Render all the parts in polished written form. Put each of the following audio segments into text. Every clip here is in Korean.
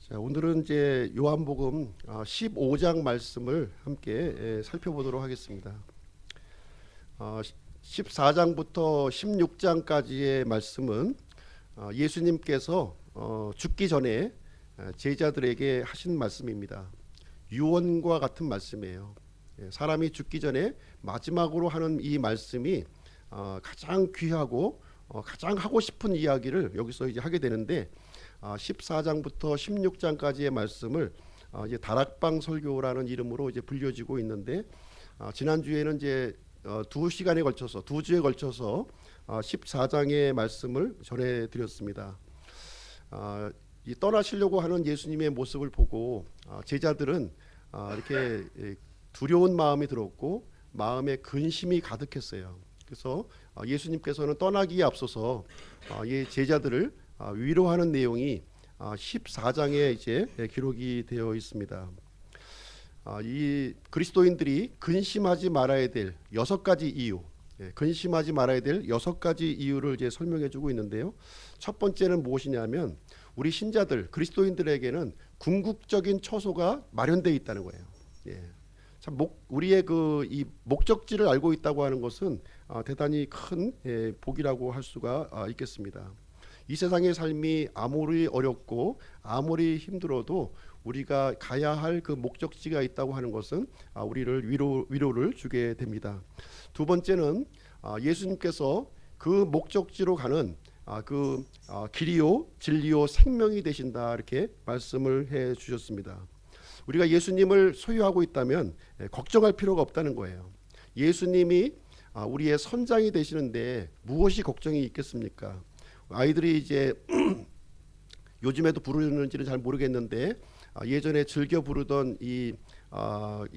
자, 오늘은 이제 요한복음 15장 말씀을 함께 살펴보도록 하겠습니다. 14장부터 16장까지의 말씀은 예수님께서 죽기 전에 제자들에게 하신 말씀입니다. 유언과 같은 말씀이에요. 사람이 죽기 전에 마지막으로 하는 이 말씀이 가장 귀하고 가장 하고 싶은 이야기를 여기서 이제 하게 되는데, 14장부터 16장까지의 말씀을 이제 다락방 설교라는 이름으로 이제 불려지고 있는데, 지난주에는 이제 두 시간에 걸쳐서 두 주에 걸쳐서 14장의 말씀을 전해 드렸습니다. 이 떠나시려고 하는 예수님의 모습을 보고 제자들은 이렇게 두려운 마음이 들었고 마음에 근심이 가득했어요. 그래서 예수님께서는 떠나기에 앞서서 이 제자들을 위로하는 내용이 14장에 이제 기록이 되어 있습니다. 이 그리스도인들이 근심하지 말아야 될 6가지 이유, 근심하지 말아야 될 6가지 이유를 이제 설명해 주고 있는데요. 첫 번째는 무엇이냐면, 우리 신자들 그리스도인들에게는 궁극적인 처소가 마련되어 있다는 거예요. 참 우리의 이 목적지를 알고 있다고 하는 것은 대단히 큰 복이라고 할 수가 있겠습니다. 이 세상의 삶이 아무리 어렵고 아무리 힘들어도 우리가 가야 할 그 목적지가 있다고 하는 것은 우리를 위로를 주게 됩니다. 두 번째는 예수님께서 그 목적지로 가는 그 길이요 진리요 생명이 되신다, 이렇게 말씀을 해 주셨습니다. 우리가 예수님을 소유하고 있다면 걱정할 필요가 없다는 거예요. 예수님이 우리의 선장이 되시는데 무엇이 걱정이 있겠습니까? 아이들이 이제 요즘에도 부르는지는 잘 모르겠는데, 예전에 즐겨 부르던 이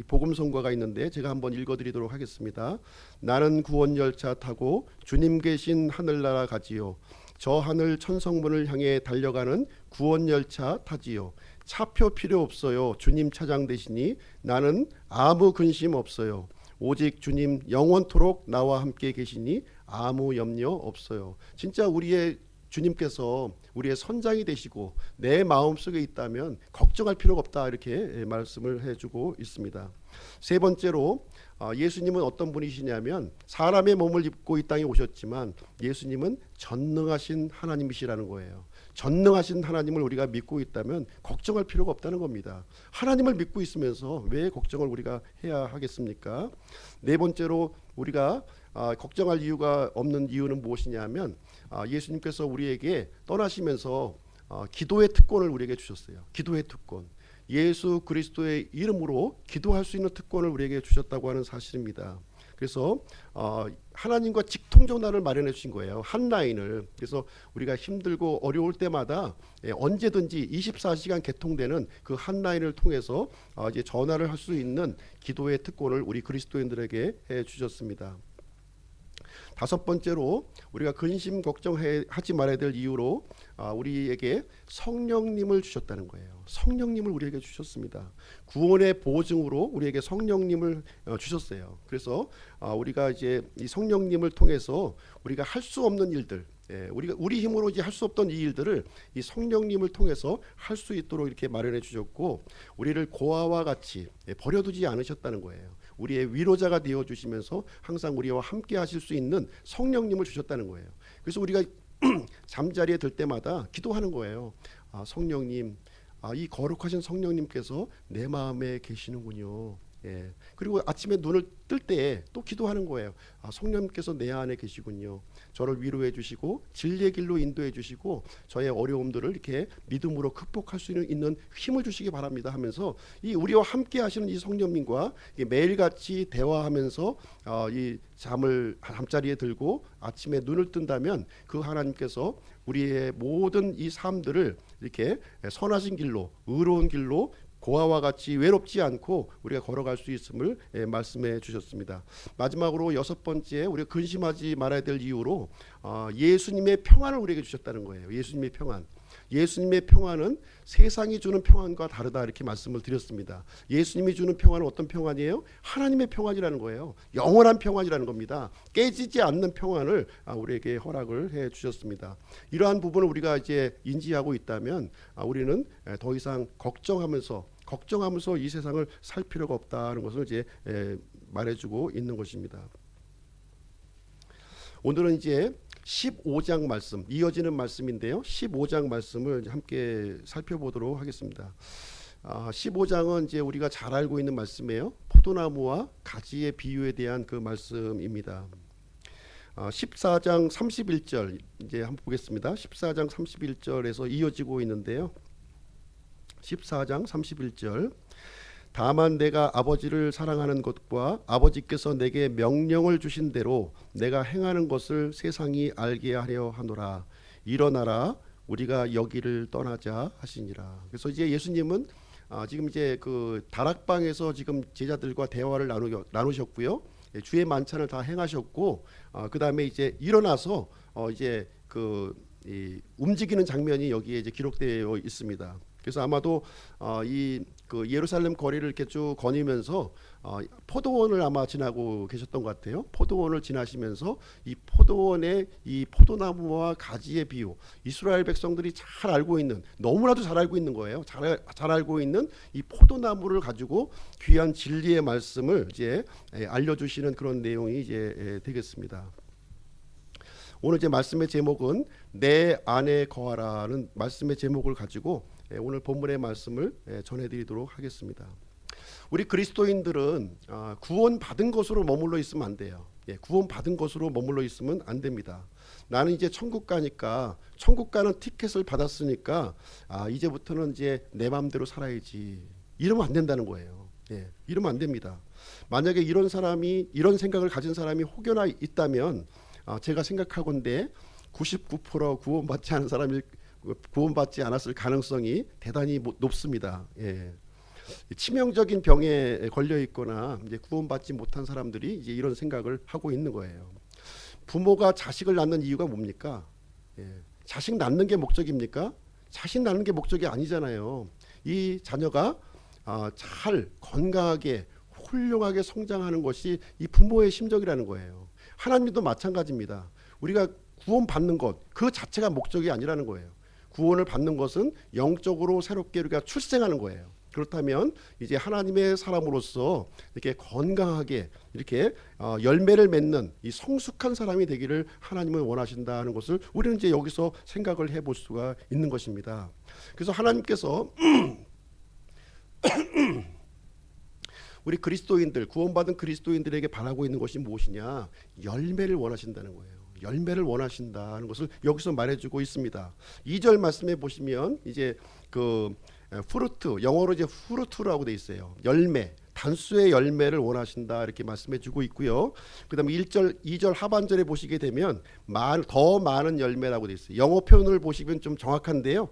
복음성가가 있는데 제가 한번 읽어드리도록 하겠습니다. 나는 구원 열차 타고 주님 계신 하늘나라 가지요. 저 하늘 천성문을 향해 달려가는 구원 열차 타지요. 차표 필요 없어요. 주님 차장 되시니 나는 아무 근심 없어요. 오직 주님 영원토록 나와 함께 계시니 아무 염려 없어요. 진짜 우리의 주님께서 우리의 선장이 되시고 내 마음속에 있다면 걱정할 필요가 없다, 이렇게 말씀을 해주고 있습니다. 세 번째로 예수님은 어떤 분이시냐면, 사람의 몸을 입고 이 땅에 오셨지만 예수님은 전능하신 하나님이시라는 거예요. 전능하신 하나님을 우리가 믿고 있다면 걱정할 필요가 없다는 겁니다. 하나님을 믿고 있으면서 왜 걱정을 우리가 해야 하겠습니까? 네 번째로 우리가 걱정할 이유가 없는 이유는 무엇이냐면, 예수님께서 우리에게 떠나시면서 기도의 특권을 우리에게 주셨어요. 기도의 특권. 예수 그리스도의 이름으로 기도할 수 있는 특권을 우리에게 주셨다고 하는 사실입니다. 그래서 하나님과 직통전화를 마련해 주신 거예요. 한 라인을. 그래서 우리가 힘들고 어려울 때마다 언제든지 24시간 개통되는 그 한 라인을 통해서 이제 전화를 할 수 있는 기도의 특권을 우리 그리스도인들에게 해 주셨습니다. 다섯 번째로 우리가 근심 걱정하지 말아야 될 이유로 우리에게 성령님을 주셨다는 거예요. 성령님을 우리에게 주셨습니다. 구원의 보증으로 우리에게 성령님을 주셨어요. 그래서 우리가 이제 이 성령님을 통해서 우리가 할 수 없는 일들, 우리가 우리 힘으로 이제 할 수 없던 이 일들을 이 성령님을 통해서 할 수 있도록 이렇게 마련해 주셨고, 우리를 고아와 같이 버려두지 않으셨다는 거예요. 우리의 위로자가 되어 주시면서 항상 우리와 함께 하실 수 있는 성령님을 주셨다는 거예요. 그래서 우리가 잠자리에 들 때마다 기도하는 거예요. 성령님, 이 거룩하신 성령님께서 내 마음에 계시는군요. 그리고 아침에 눈을 뜰 때 또 기도하는 거예요. 성령님께서 내 안에 계시군요. 저를 위로해 주시고 진리의 길로 인도해 주시고 저의 어려움들을 이렇게 믿음으로 극복할 수 있는 힘을 주시기 바랍니다 하면서, 이 우리와 함께 하시는 이 성령님과 매일같이 대화하면서 이 잠자리에 들고 아침에 눈을 뜬다면 그 하나님께서 우리의 모든 이 삶들을 이렇게 선하신 길로, 의로운 길로 고아와 같이 외롭지 않고 우리가 걸어갈 수 있음을 말씀해 주셨습니다. 마지막으로 여섯 번째, 우리가 근심하지 말아야 될 이유로 예수님의 평안을 우리에게 주셨다는 거예요. 예수님의 평안. 예수님의 평안은 세상이 주는 평안과 다르다 이렇게 말씀을 드렸습니다. 예수님이 주는 평안은 어떤 평안이에요? 하나님의 평안이라는 거예요. 영원한 평안이라는 겁니다. 깨지지 않는 평안을 우리에게 허락을 해 주셨습니다. 이러한 부분을 우리가 이제 인지하고 있다면 우리는 더 이상 걱정하면서 이 세상을 살 필요가 없다는 것을 이제 말해주고 있는 것입니다. 오늘은 이제 15장 말씀, 이어지는 말씀인데요. 15장 말씀을 함께 살펴보도록 하겠습니다. 15장은 이제 우리가 잘 알고 있는 말씀이에요. 포도나무와 가지의 비유에 대한 그 말씀입니다. 14장 31절 이제 한번 보겠습니다. 14장 31절에서 이어지고 있는데요. 14장 31절 다만 내가 아버지를 사랑하는 것과 아버지께서 내게 명령을 주신 대로 내가 행하는 것을 세상이 알게 하려 하노라. 일어나라 우리가 여기를 떠나자 하시니라. 그래서 이제 예수님은 지금 이제 그 다락방에서 지금 제자들과 대화를 나누셨고요. 주의 만찬을 다 행하셨고 그 다음에 이제 일어나서 이제 움직이는 장면이 여기에 이제 기록되어 있습니다. 그래서 아마도 이 그 예루살렘 거리를 이렇게 쭉 거니면서 포도원을 아마 지나고 계셨던 것 같아요. 포도원을 지나시면서 이 포도원의 이 포도나무와 가지의 비유, 이스라엘 백성들이 잘 알고 있는, 너무나도 잘 알고 있는 거예요. 잘 알고 있는 이 포도나무를 가지고 귀한 진리의 말씀을 이제 알려주시는 그런 내용이 이제 되겠습니다. 오늘 이제 말씀의 제목은 내 안에 거하라는 말씀의 제목을 가지고 오늘 본문의 말씀을 전해드리도록 하겠습니다. 우리 그리스도인들은 구원받은 것으로 머물러 있으면 안 돼요. 구원받은 것으로 머물러 있으면 안 됩니다. 나는 이제 천국 가니까, 천국 가는 티켓을 받았으니까 이제부터는 이제 내 마음대로 살아야지, 이러면 안 된다는 거예요. 이러면 안 됩니다. 만약에 이런 생각을 가진 사람이 혹여나 있다면 제가 생각하건대 99% 구원받지 않았을 가능성이 대단히 높습니다. 치명적인 병에 걸려 있거나 이제 구원받지 못한 사람들이 이제 이런 생각을 하고 있는 거예요. 부모가 자식을 낳는 이유가 뭡니까? 자식 낳는 게 목적입니까? 자식 낳는 게 목적이 아니잖아요. 이 자녀가 잘 건강하게 훌륭하게 성장하는 것이 이 부모의 심정이라는 거예요. 하나님도 마찬가지입니다. 우리가 구원받는 것 그 자체가 목적이 아니라는 거예요. 구원을 받는 것은 영적으로 새롭게 우리가 출생하는 거예요. 그렇다면 이제 하나님의 사람으로서 이렇게 건강하게 이렇게 열매를 맺는 이 성숙한 사람이 되기를 하나님은 원하신다는 것을 우리는 이제 여기서 생각을 해볼 수가 있는 것입니다. 그래서 하나님께서 우리 그리스도인들, 구원받은 그리스도인들에게 바라고 있는 것이 무엇이냐? 열매를 원하신다는 거예요. 열매를 원하신다는 것을 여기서 말해주고 있습니다. 2절 말씀해 보시면 이제 그 프루트, 영어로 이제 프루트라고 돼 있어요. 열매, 단수의 열매를 원하신다 이렇게 말씀해주고 있고요. 그다음에 2절 하반절에 보시게 되면 더 많은 열매라고 돼 있어요. 영어 표현을 보시면 좀 정확한데요.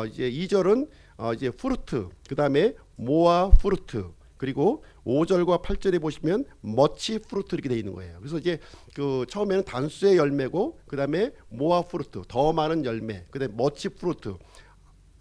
이제 2절은 이제 프루트, 그다음에 모아 프루트. 그리고 5절과 8절에 보시면 머치 프루트 이렇게 되어 있는 거예요. 그래서 이제 그 처음에는 단수의 열매고 그다음에 모아 프루트 더 많은 열매, 그다음에 머치 프루트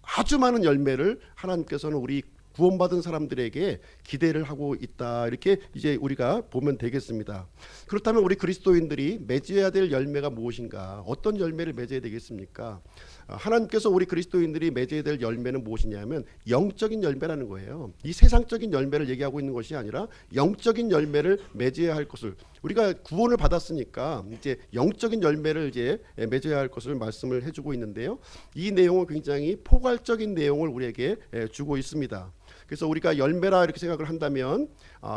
아주 많은 열매를 하나님께서는 우리 구원받은 사람들에게 기대를 하고 있다 이렇게 이제 우리가 보면 되겠습니다. 그렇다면 우리 그리스도인들이 맺어야 될 열매가 무엇인가? 어떤 열매를 맺어야 되겠습니까? 하나님께서 우리 그리스도인들이 맺어야 될 열매는 무엇이냐면 영적인 열매라는 거예요. 이 세상적인 열매를 얘기하고 있는 것이 아니라 영적인 열매를 맺어야 할 것을, 우리가 구원을 받았으니까 이제 영적인 열매를 이제 맺어야 할 것을 말씀을 해주고 있는데요. 이 내용은 굉장히 포괄적인 내용을 우리에게 주고 있습니다. 그래서 우리가 열매라 이렇게 생각을 한다면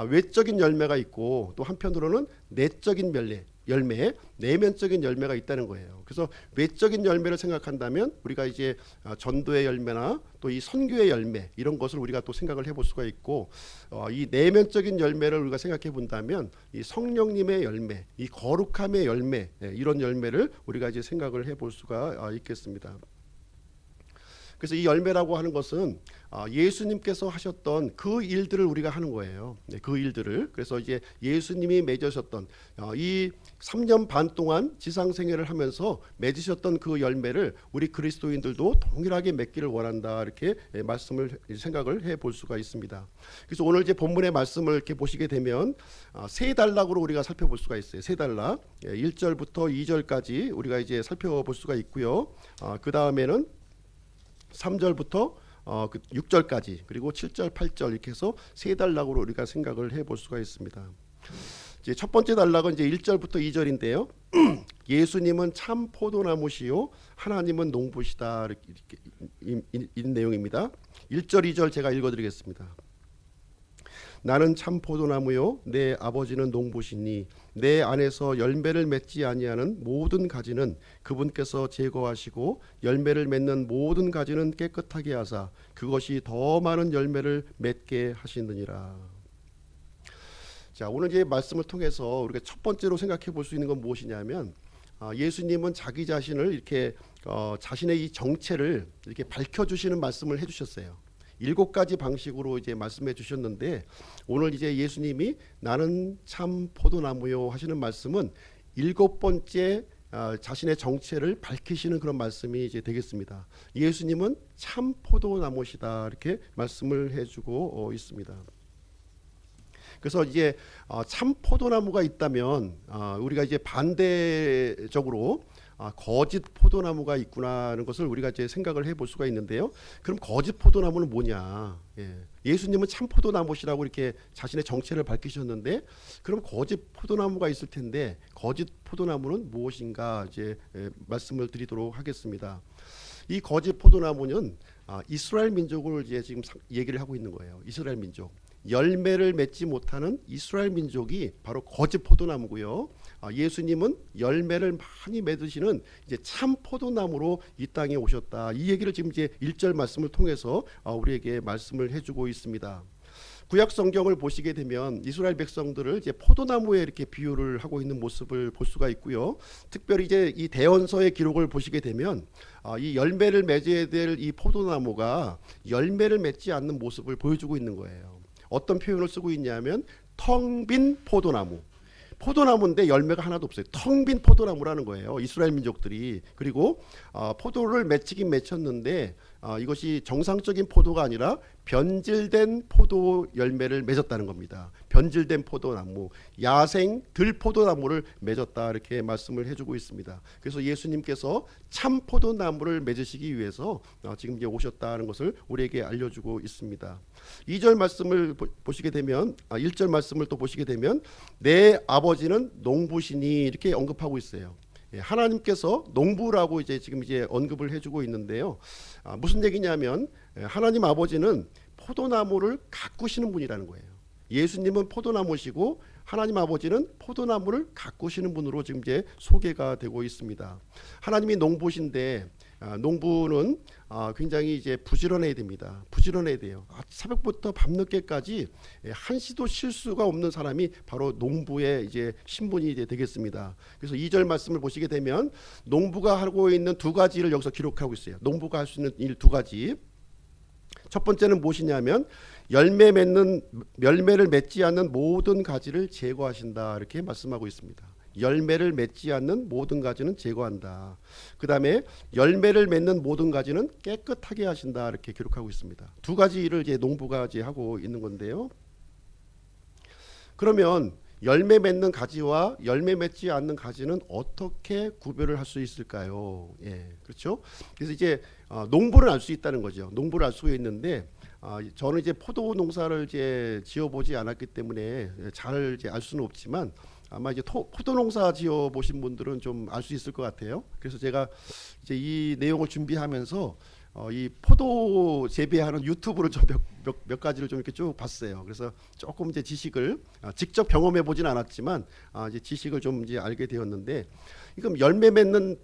외적인 열매가 있고 또 한편으로는 내적인 열매, 내면적인 열매가 있다는 거예요. 그래서 외적인 열매를 생각한다면 우리가 이제 전도의 열매나 또 이 선교의 열매 이런 것을 우리가 또 생각을 해볼 수가 있고, 이 내면적인 열매를 우리가 생각해 본다면 이 성령님의 열매, 이 거룩함의 열매, 이런 열매를 우리가 이제 생각을 해볼 수가 있겠습니다. 그래서 이 열매라고 하는 것은 예수님께서 하셨던 그 일들을 우리가 하는 거예요. 네, 그 일들을. 그래서 이제 예수님이 맺으셨던 이 3년 반 동안 지상 생애를 하면서 맺으셨던 그 열매를 우리 그리스도인들도 동일하게 맺기를 원한다. 이렇게 말씀을 생각을 해 볼 수가 있습니다. 그래서 오늘 이제 본문의 말씀을 이렇게 보시게 되면 세 단락으로 우리가 살펴볼 수가 있어요. 세 단락. 1절부터 2절까지 우리가 이제 살펴볼 수가 있고요. 그 다음에는 3절부터 6절까지 그리고 7절, 8절 이렇게 해서 세 단락으로 우리가 생각을 해볼 수가 있습니다. 이제 첫 번째 단락은 이제 1절부터 2절인데요. 예수님은 참 포도나무시요 하나님은 농부시다 이렇게 이 내용입니다. 1절, 2절 제가 읽어드리겠습니다. 나는 참 포도나무요 내 아버지는 농부시니 내 안에서 열매를 맺지 아니하는 모든 가지는 그분께서 제거하시고 열매를 맺는 모든 가지는 깨끗하게 하사 그것이 더 많은 열매를 맺게 하시느니라. 자, 오늘 이제 말씀을 통해서 우리가 첫 번째로 생각해 볼 수 있는 건 무엇이냐면 예수님은 자기 자신을 이렇게 자신의 이 정체를 이렇게 밝혀주시는 말씀을 해주셨어요. 7가지 방식으로 이제 말씀해 주셨는데 오늘 이제 예수님이 나는 참 포도나무요 하시는 말씀은 7번째 자신의 정체를 밝히시는 그런 말씀이 이제 되겠습니다. 예수님은 참 포도나무시다 이렇게 말씀을 해주고 있습니다. 그래서 이제 참 포도나무가 있다면 우리가 이제 반대적으로 거짓 포도나무가 있구나라는 것을 우리가 이제 생각을 해볼 수가 있는데요. 그럼 거짓 포도나무는 뭐냐? 예수님은 참 포도나무시라고 이렇게 자신의 정체를 밝히셨는데, 그럼 거짓 포도나무가 있을 텐데 거짓 포도나무는 무엇인가 이제 말씀을 드리도록 하겠습니다. 이 거짓 포도나무는 이스라엘 민족을 이제 지금 얘기를 하고 있는 거예요. 이스라엘 민족. 열매를 맺지 못하는 이스라엘 민족이 바로 거짓 포도나무고요. 예수님은 열매를 많이 맺으시는 이제 참 포도나무로 이 땅에 오셨다. 이 얘기를 지금 이제 1절 말씀을 통해서 우리에게 말씀을 해주고 있습니다. 구약 성경을 보시게 되면 이스라엘 백성들을 이제 포도나무에 이렇게 비유를 하고 있는 모습을 볼 수가 있고요. 특별히 이제 이 대언서의 기록을 보시게 되면 이 열매를 맺어야 될 이 포도나무가 열매를 맺지 않는 모습을 보여주고 있는 거예요. 어떤 표현을 쓰고 있냐면 텅 빈 포도나무. 포도나무인데 열매가 하나도 없어요. 텅 빈 포도나무라는 거예요. 이스라엘 민족들이. 그리고 포도를 맺히긴 맺혔는데 이것이 정상적인 포도가 아니라 변질된 포도 열매를 맺었다는 겁니다. 변질된 포도나무, 야생 들포도나무를 맺었다 이렇게 말씀을 해주고 있습니다. 그래서 예수님께서 참 포도나무를 맺으시기 위해서 지금 이제 오셨다는 것을 우리에게 알려주고 있습니다. 2절 말씀을 보시게 되면 1절 말씀을 또 보시게 되면 내 아버지는 농부시니 이렇게 언급하고 있어요. 하나님께서 농부라고 이제 지금 이제 언급을 해주고 있는데요. 무슨 얘기냐면 하나님 아버지는 포도나무를 가꾸시는 분이라는 거예요. 예수님은 포도나무시고 하나님 아버지는 포도나무를 가꾸시는 분으로 지금 이제 소개가 되고 있습니다. 하나님이 농부신데 농부는 굉장히 이제 부지런해야 됩니다. 부지런해야 돼요. 새벽부터 밤늦게까지 한시도 실수가 없는 사람이 바로 농부의 이제 신분이 이제 되겠습니다. 그래서 2절 말씀을 보시게 되면 농부가 하고 있는 2가지를 여기서 기록하고 있어요. 농부가 할 수 있는 일 2가지. 첫 번째는 무엇이냐면 열매를 맺지 않는 모든 가지를 제거하신다 이렇게 말씀하고 있습니다. 열매를 맺지 않는 모든 가지는 제거한다. 그 다음에 열매를 맺는 모든 가지는 깨끗하게 하신다 이렇게 기록하고 있습니다. 2가지를 이제 농부가 이제 하고 있는 건데요. 그러면 열매 맺는 가지와 열매 맺지 않는 가지는 어떻게 구별을 할 수 있을까요? 그렇죠. 그래서 이제 농부를 알 수 있다는 거죠. 농부를 알 수 있는데 저는 이제 포도 농사를 이제 지어보지 않았기 때문에 잘 이제 알 수는 없지만 아마 이제 포도 농사 지어 보신 분들은 좀 알 수 있을 것 같아요. 그래서 제가 이제 이 내용을 준비하면서 이 포도 재배하는 유튜브를 좀 몇 가지를 좀 이렇게 쭉 봤어요. 그래서 조금 이제 지식을 직접 경험해 보진 않았지만 이제 지식을 좀 이제 알게 되었는데, 그럼 열매 맺는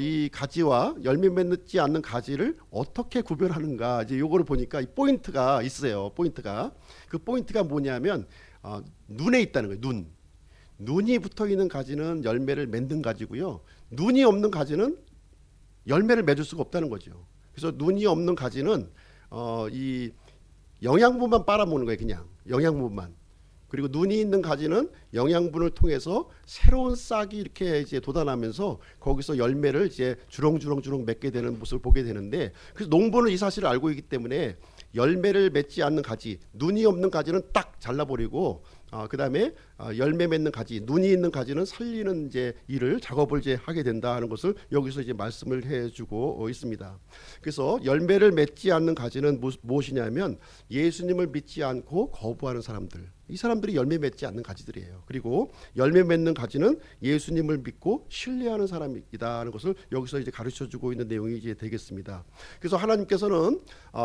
이 가지와 열매 맺지 않는 가지를 어떻게 구별하는가, 이제 요거를 보니까 이 포인트가 있어요. 포인트가, 그 포인트가 뭐냐면 눈에 있다는 거예요. 눈이 붙어 있는 가지는 열매를 맺는 가지고요. 눈이 없는 가지는 열매를 맺을 수가 없다는 거죠. 그래서 눈이 없는 가지는 이 영양분만 빨아먹는 거예요. 그냥 영양분만. 그리고 눈이 있는 가지는 영양분을 통해서 새로운 싹이 이렇게 이제 돋아나면서 거기서 열매를 이제 주렁주렁 맺게 되는 모습을 보게 되는데, 그래서 농부는 이 사실을 알고 있기 때문에 열매를 맺지 않는 가지, 눈이 없는 가지는 딱 잘라버리고, 그다음에 열매 맺는 가지, 눈이 있는 가지는 살리는 이제 일을 작업을 이제 하게 된다 하는 것을 여기서 이제 말씀을 해주고 있습니다. 그래서 열매를 맺지 않는 가지는 무엇이냐면 예수님을 믿지 않고 거부하는 사람들, 이 사람들이 열매 맺지 않는 가지들이에요. 그리고 열매 맺는 가지는 예수님을 믿고 신뢰하는 사람이다 하는 것을 여기서 이제 가르쳐주고 있는 내용이 이제 되겠습니다. 그래서 하나님께서는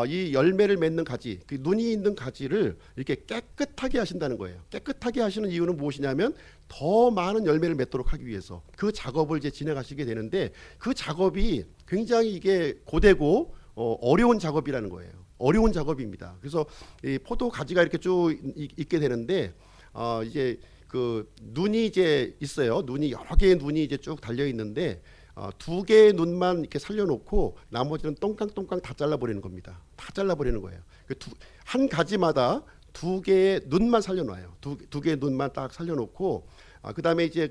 이 열매를 맺는 가지, 그 눈이 있는 가지를 이렇게 깨끗하게 하신다는 거예요. 깨끗하게 하시는 이유는 무엇이냐면 더 많은 열매를 맺도록 하기 위해서 그 작업을 이제 진행하시게 되는데, 그 작업이 굉장히 이게 고되고 어려운 작업이라는 거예요. 어려운 작업입니다. 그래서 이 포도 가지가 이렇게 쭉 있게 되는데, 이제 그 눈이 이제 있어요. 눈이 여러 개의 눈이 이제 쭉 달려 있는데, 두 개의 눈만 이렇게 살려놓고 나머지는 똥깡똥깡 다 잘라버리는 겁니다. 다 잘라버리는 거예요. 한 가지마다 두 개의 눈만 살려놔요. 두 개의 눈만 딱 살려놓고, 그 다음에 이제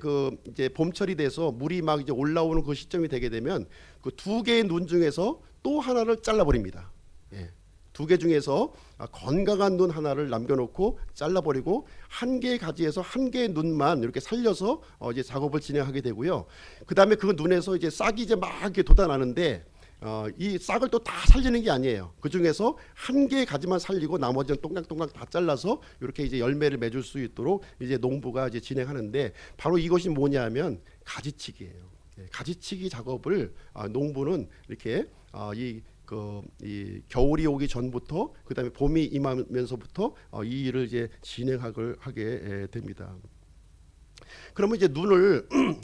이제 봄철이 돼서 물이 막 이제 올라오는 그 시점이 되게 되면 그 두 개의 눈 중에서 또 하나를 잘라버립니다. 예. 두 개 중에서 건강한 눈 하나를 남겨놓고 잘라버리고 한 개의 가지에서 한 개의 눈만 이렇게 살려서 이제 작업을 진행하게 되고요. 그 다음에 그 눈에서 이제 싹이 이제 막 이렇게 돋아나는데, 이 싹을 또 다 살리는 게 아니에요. 그 중에서 한 개의 가지만 살리고 나머지는 똥강똥강 다 잘라서 이렇게 이제 열매를 맺을 수 있도록 이제 농부가 이제 진행하는데, 바로 이것이 뭐냐면 가지치기예요. 가지치기 작업을 농부는 이렇게 이 겨울이 오기 전부터, 그다음에 봄이 임하면서부터 이 일을 이제 진행하게 됩니다. 그러면 이제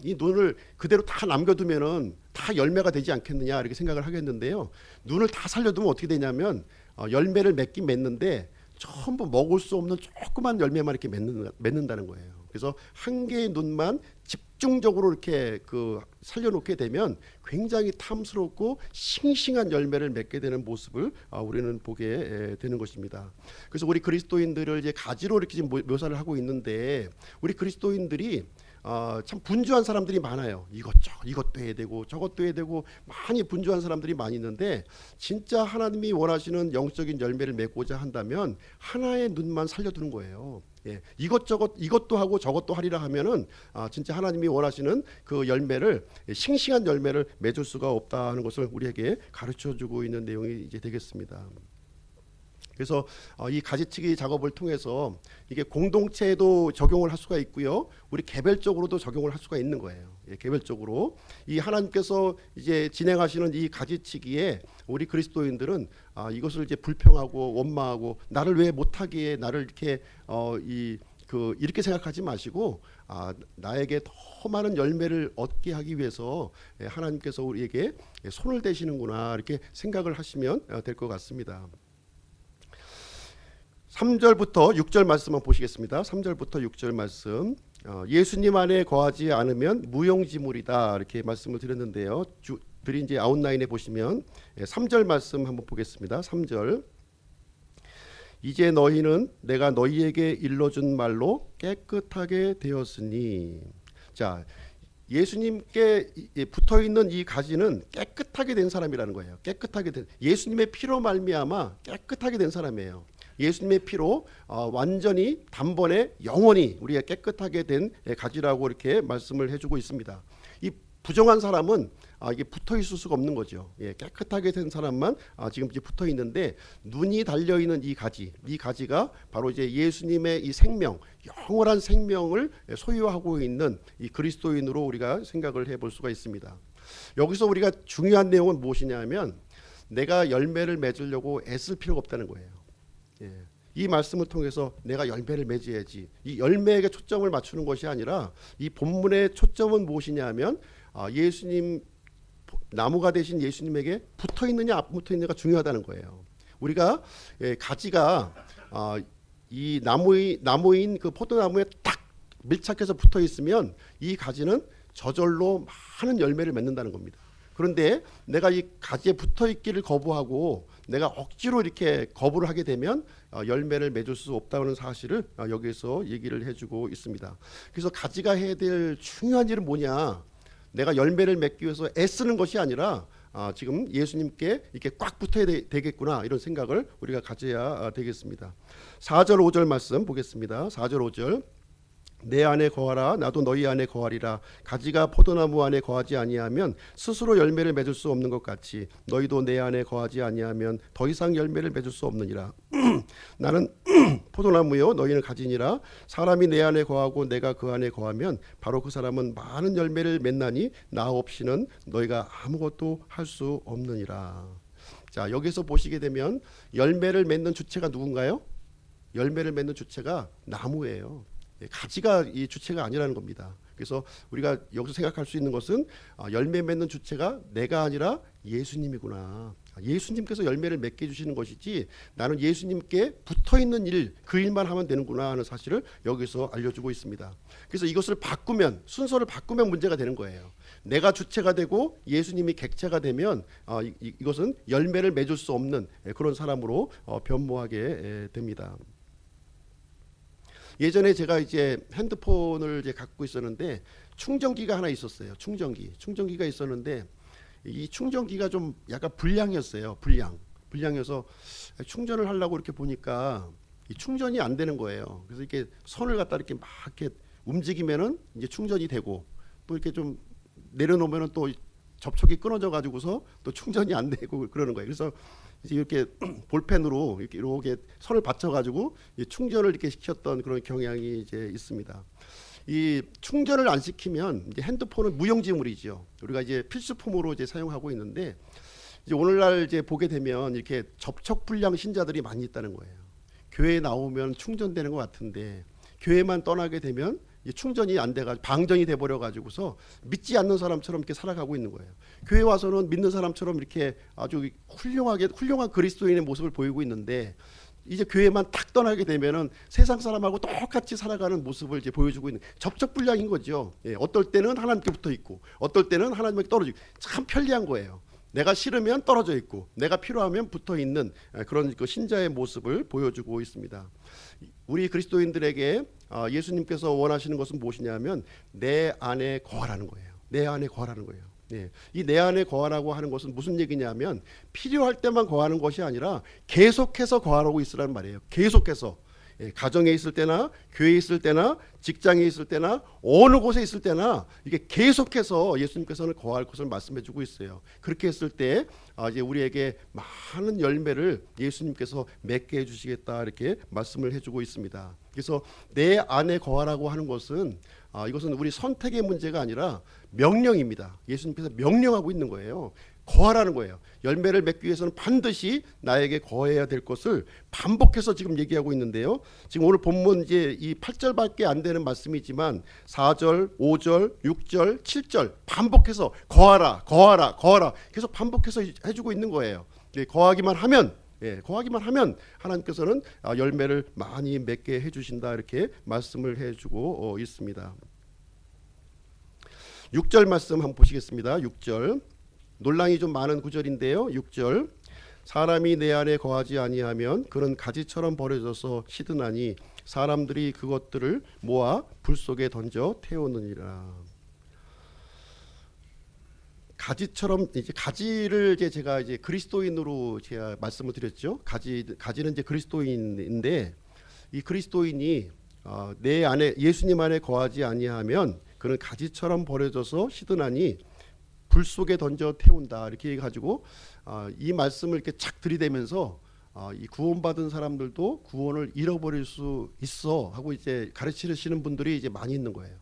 이 눈을 그대로 다 남겨두면은 다 열매가 되지 않겠느냐 이렇게 생각을 하겠는데요. 눈을 다 살려두면 어떻게 되냐면 열매를 맺긴 맺는데 전부 먹을 수 없는 조그만 열매만 이렇게 맺는다는 거예요. 그래서 한 개의 눈만 집중적으로 이렇게 살려놓게 되면 굉장히 탐스럽고 싱싱한 열매를 맺게 되는 모습을 우리는 보게 되는 것입니다. 그래서 우리 그리스도인들을 이제 가지로 이렇게 지금 묘사를 하고 있는데, 우리 그리스도인들이 참 분주한 사람들이 많아요. 이것도 해야 되고 저것도 해야 되고 많이 분주한 사람들이 많이 있는데, 진짜 하나님이 원하시는 영적인 열매를 맺고자 한다면 하나의 눈만 살려두는 거예요. 예, 이것도 하고 저것도 하리라 하면은 진짜 하나님이 원하시는 그 열매를, 싱싱한 열매를 맺을 수가 없다는 것을 우리에게 가르쳐주고 있는 내용이 이제 되겠습니다. 그래서 이 가지치기 작업을 통해서 이게 공동체에도 적용을 할 수가 있고요, 우리 개별적으로도 적용을 할 수가 있는 거예요. 예, 개별적으로 이 하나님께서 이제 진행하시는 이 가지치기에 우리 그리스도인들은 이것을 이제 불평하고 원망하고 나를 왜 못하게, 나를 이렇게 이렇게 생각하지 마시고, 나에게 더 많은 열매를 얻게 하기 위해서 하나님께서 우리에게 손을 대시는구나 이렇게 생각을 하시면 될 것 같습니다. 3절부터 6절 말씀만 보시겠습니다. 3절부터 6절 말씀. 예수님 안에 거하지 않으면 무용지물이다 이렇게 말씀을 드렸는데요. 들이 이제 아웃라인에 보시면 3절 말씀 한번 보겠습니다. 3절. 이제 너희는 내가 너희에게 일러준 말로 깨끗하게 되었으니. 자, 예수님께 붙어있는 이 가지는 깨끗하게 된 사람이라는 거예요. 깨끗하게 된, 예수님의 피로 말미암아 깨끗하게 된 사람이에요. 예수님의 피로 완전히 단번에 영원히 우리가 깨끗하게 된 가지라고 이렇게 말씀을 해주고 있습니다. 이 부정한 사람은 이게 붙어 있을 수가 없는 거죠. 예, 깨끗하게 된 사람만 지금 이제 붙어 있는데, 눈이 달려 있는 이 가지가 바로 이제 예수님의 이 생명, 영원한 생명을 소유하고 있는 이 그리스도인으로 우리가 생각을 해볼 수가 있습니다. 여기서 우리가 중요한 내용은 무엇이냐면, 내가 열매를 맺으려고 애쓸 필요가 없다는 거예요. 예. 이 말씀을 통해서 내가 열매를 맺어야지, 이 열매에게 초점을 맞추는 것이 아니라 이 본문의 초점은 무엇이냐면 예수님, 나무가 되신 예수님에게 붙어 있느냐 안 붙어 있느냐가 중요하다는 거예요. 우리가 가지가 이 나무인 그 포도나무에 딱 밀착해서 붙어 있으면 이 가지는 저절로 많은 열매를 맺는다는 겁니다. 그런데 내가 이 가지에 붙어 있기를 거부하고 내가 억지로 이렇게 거부를 하게 되면 열매를 맺을 수 없다는 사실을 여기에서 얘기를 해주고 있습니다. 그래서 가지가 해야 될 중요한 일은 뭐냐? 내가 열매를 맺기 위해서 애쓰는 것이 아니라 지금 예수님께 이렇게 꽉 붙어야 되겠구나, 이런 생각을 우리가 가져야 되겠습니다. 4절 5절 말씀 보겠습니다. 4절 5절. 내 안에 거하라, 나도 너희 안에 거하리라. 가지가 포도나무 안에 거하지 아니하면 스스로 열매를 맺을 수 없는 것 같이 너희도 내 안에 거하지 아니하면 더 이상 열매를 맺을 수 없느니라. 나는 포도나무요 너희는 가지니라. 사람이 내 안에 거하고 내가 그 안에 거하면 바로 그 사람은 많은 열매를 맺나니 나 없이는 너희가 아무것도 할 수 없느니라. 자, 여기서 보시게 되면 열매를 맺는 주체가 누군가요? 열매를 맺는 주체가 나무예요. 가지가 이 주체가 아니라는 겁니다. 그래서 우리가 여기서 생각할 수 있는 것은 열매 맺는 주체가 내가 아니라 예수님이구나. 예수님께서 열매를 맺게 해주시는 것이지 나는 예수님께 붙어있는 일, 그 일만 하면 되는구나 하는 사실을 여기서 알려주고 있습니다. 그래서 이것을 바꾸면, 순서를 바꾸면 문제가 되는 거예요. 내가 주체가 되고 예수님이 객체가 되면 이것은 열매를 맺을 수 없는 그런 사람으로 변모하게 됩니다. 예전에 제가 이제 핸드폰을 이제 갖고 있었는데 충전기가 하나 있었어요. 충전기가 있었는데 이 충전기가 좀 약간 불량이었어요. 불량이어서 충전을 하려고 이렇게 보니까 이 충전이 안 되는 거예요. 그래서 이렇게 선을 갖다 이렇게 막 이렇게 움직이면은 이제 충전이 되고, 또 이렇게 좀 내려놓으면은 또 접촉이 끊어져 가지고서 또 충전이 안 되고 그러는 거예요. 그래서 이제 이렇게 볼펜으로 이렇게 선을 받쳐 가지고 충전을 이렇게 시켰던 그런 경향이 이제 있습니다. 이 충전을 안 시키면 이제 핸드폰은 무용지물이죠. 우리가 이제 필수품으로 이제 사용하고 있는데, 이제 오늘날 이제 보게 되면 이렇게 접촉 불량 신자들이 많이 있다는 거예요. 교회에 나오면 충전되는 것 같은데 교회만 떠나게 되면 충전이 안 돼가지고 방전이 돼버려 가지고서 믿지 않는 사람처럼 이렇게 살아가고 있는 거예요. 교회 와서는 믿는 사람처럼 이렇게 아주 훌륭한 그리스도인의 모습을 보이고 있는데, 이제 교회만 딱 떠나게 되면은 세상 사람하고 똑같이 살아가는 모습을 이제 보여주고 있는 접촉 불량인 거죠. 어떨 때는 하나님께 붙어 있고, 어떨 때는 하나님께 떨어지고, 참 편리한 거예요. 내가 싫으면 떨어져 있고, 내가 필요하면 붙어 있는 그런 그 신자의 모습을 보여주고 있습니다. 우리 그리스도인들에게 예수님께서 원하시는 것은 무엇이냐면 내 안에 거하라는 거예요. 내 안에 거하라는 거예요. 이 내 안에 거하라고 하는 것은 무슨 얘기냐면 필요할 때만 거하는 것이 아니라 계속해서 거하라고 있으라는 말이에요. 계속해서. 가정에 있을 때나 교회에 있을 때나 직장에 있을 때나 어느 곳에 있을 때나 이게 계속해서 예수님께서는 거할 것을 말씀해주고 있어요. 그렇게 했을 때 이제 우리에게 많은 열매를 예수님께서 맺게 해주시겠다, 이렇게 말씀을 해주고 있습니다. 그래서 내 안에 거하라고 하는 것은 이것은 우리 선택의 문제가 아니라 명령입니다. 예수님께서 명령하고 있는 거예요. 거하라는 거예요. 열매를 맺기 위해서는 반드시 나에게 거해야 될 것을 반복해서 지금 얘기하고 있는데요. 지금 오늘 본문 이제 이 8절밖에 안 되는 말씀이지만 4절, 5절, 6절, 7절 반복해서 거하라, 거하라, 거하라 계속 반복해서 해주고 있는 거예요. 거하기만 하면 하나님께서는 열매를 많이 맺게 해주신다, 이렇게 말씀을 해주고 있습니다. 6절 말씀 한번 보시겠습니다. 6절. 논란이 좀 많은 구절인데요. 6절. 사람이 내 안에 거하지 아니하면 그는 가지처럼 버려져서 시드나니 사람들이 그것들을 모아 불 속에 던져 태우느니라. 가지처럼, 이제 가지를 이제 제가 이제 그리스도인으로 제가 말씀을 드렸죠. 가지는 이제 그리스도인인데, 이 그리스도인이 내 안에 예수님 안에 거하지 아니하면 그는 가지처럼 버려져서 시드나니 불 속에 던져 태운다, 이렇게 해가지고 이 말씀을 이렇게 착 들이대면서 이 구원받은 사람들도 구원을 잃어버릴 수 있어 하고 이제 가르치시는 분들이 이제 많이 있는 거예요.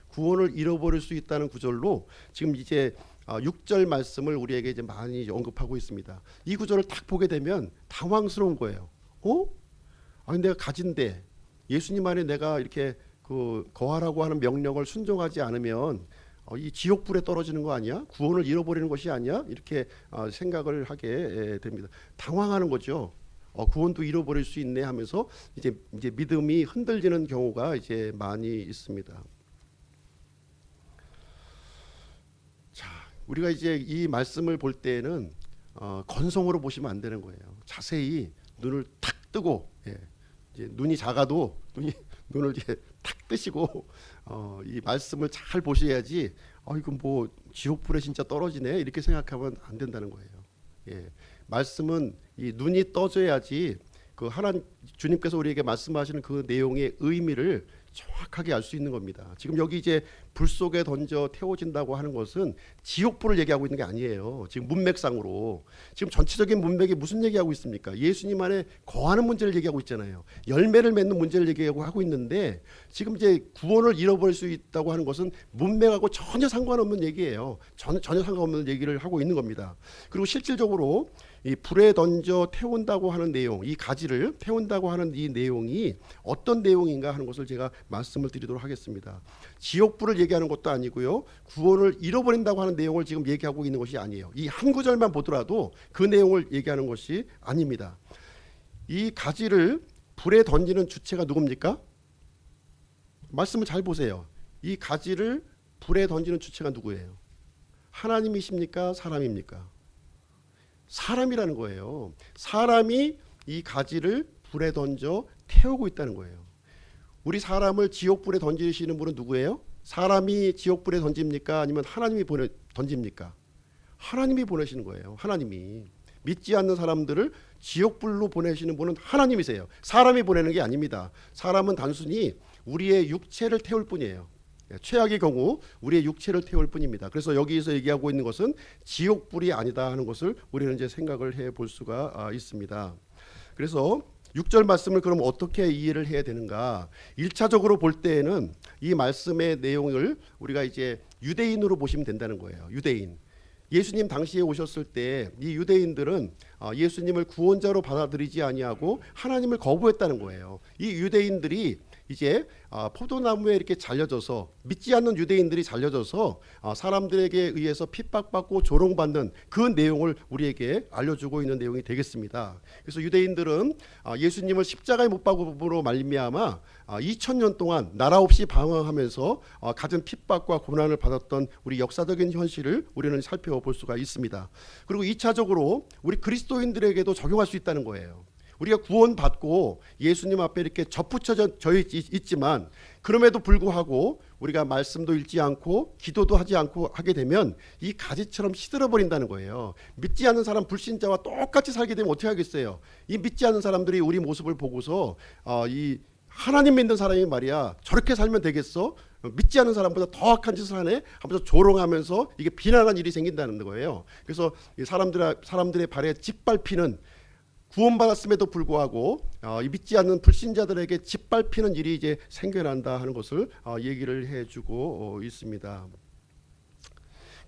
구원을 잃어버릴 수 있다는 구절로 지금 이제 6절 말씀을 우리에게 이제 많이 언급하고 있습니다. 이 구절을 딱 보게 되면 당황스러운 거예요. 아니 내가 가진데 예수님 안에 내가 이렇게 그 거하라고 하는 명령을 순종하지 않으면 이 지옥불에 떨어지는 거 아니야? 구원을 잃어버리는 것이 아니야? 이렇게 생각을 하게 됩니다. 당황하는 거죠. 구원도 잃어버릴 수 있네 하면서 이제 믿음이 흔들리는 경우가 이제 많이 있습니다. 자, 우리가 이제 이 말씀을 볼 때는 건성으로 보시면 안 되는 거예요. 자세히 눈을 탁 뜨고, 이제 눈이 작아도 눈을 이제 탁 뜨시고 이 말씀을 잘 보셔야지. 이거 뭐 지옥불에 진짜 떨어지네 이렇게 생각하면 안 된다는 거예요. 말씀은 이 눈이 떠져야지 그 하나님 주님께서 우리에게 말씀하시는 그 내용의 의미를 정확하게 알 수 있는 겁니다. 지금 여기 이제 불 속에 던져 태워진다고 하는 것은 지옥불을 얘기하고 있는 게 아니에요. 지금 문맥상으로 지금 전체적인 문맥이 무슨 얘기하고 있습니까? 예수님 안에 거하는 문제를 얘기하고 있잖아요. 열매를 맺는 문제를 얘기하고 있는데 지금 이제 구원을 잃어버릴 수 있다고 하는 것은 문맥하고 전혀 상관없는 얘기예요. 전혀 상관없는 얘기를 하고 있는 겁니다. 그리고 실질적으로 이 불에 던져 태운다고 하는 내용, 이 가지를 태운다고 하는 이 내용이 어떤 내용인가 하는 것을 제가 말씀을 드리도록 하겠습니다. 지옥불을 얘기하는 것도 아니고요, 구원을 잃어버린다고 하는 내용을 지금 얘기하고 있는 것이 아니에요. 이 한 구절만 보더라도 그 내용을 얘기하는 것이 아닙니다. 이 가지를 불에 던지는 주체가 누굽니까? 말씀을 잘 보세요. 이 가지를 불에 던지는 주체가 누구예요? 하나님이십니까? 사람입니까? 사람이라는 거예요. 사람이 이 가지를 불에 던져 태우고 있다는 거예요. 우리 사람을 지옥불에 던지시는 분은 누구예요? 사람이 지옥불에 던집니까? 아니면 하나님이 던집니까? 하나님이 보내시는 거예요. 하나님이. 믿지 않는 사람들을 지옥불로 보내시는 분은 하나님이세요. 사람이 보내는 게 아닙니다. 사람은 단순히 우리의 육체를 태울 뿐이에요. 최악의 경우 우리의 육체를 태울 뿐입니다. 그래서 여기서 얘기하고 있는 것은 지옥불이 아니다 하는 것을 우리는 이제 생각을 해볼 수가 있습니다. 그래서 6절 말씀을 그럼 어떻게 이해를 해야 되는가? 1차적으로 볼 때에는 이 말씀의 내용을 우리가 이제 유대인으로 보시면 된다는 거예요. 유대인. 예수님 당시에 오셨을 때 이 유대인들은 예수님을 구원자로 받아들이지 아니하고 하나님을 거부했다는 거예요. 이 유대인들이 이제 포도나무에 이렇게 잘려져서, 믿지 않는 유대인들이 잘려져서 사람들에게 의해서 핍박받고 조롱받는 그 내용을 우리에게 알려주고 있는 내용이 되겠습니다. 그래서 유대인들은 예수님을 십자가에 못 박음으로 말미암아 2000년 동안 나라 없이 방황하면서 갖은 핍박과 고난을 받았던 우리 역사적인 현실을 우리는 살펴볼 수가 있습니다. 그리고 2차적으로 우리 그리스도인들에게도 적용할 수 있다는 거예요. 우리가 구원받고 예수님 앞에 이렇게 접붙여져 있지만 그럼에도 불구하고 우리가 말씀도 읽지 않고 기도도 하지 않고 하게 되면 이 가지처럼 시들어 버린다는 거예요. 믿지 않는 사람, 불신자와 똑같이 살게 되면 어떻게 하겠어요? 이 믿지 않는 사람들이 우리 모습을 보고서 이 하나님 믿는 사람이 말이야 저렇게 살면 되겠어? 믿지 않는 사람보다 더 악한 짓을 하네? 하면서 조롱하면서 이게 비난한 일이 생긴다는 거예요. 그래서 사람들의 발에 짓밟히는, 구원받았음에도 불구하고 믿지 않는 불신자들에게 짓밟히는 일이 이제 생겨난다 하는 것을 얘기를 해주고 있습니다.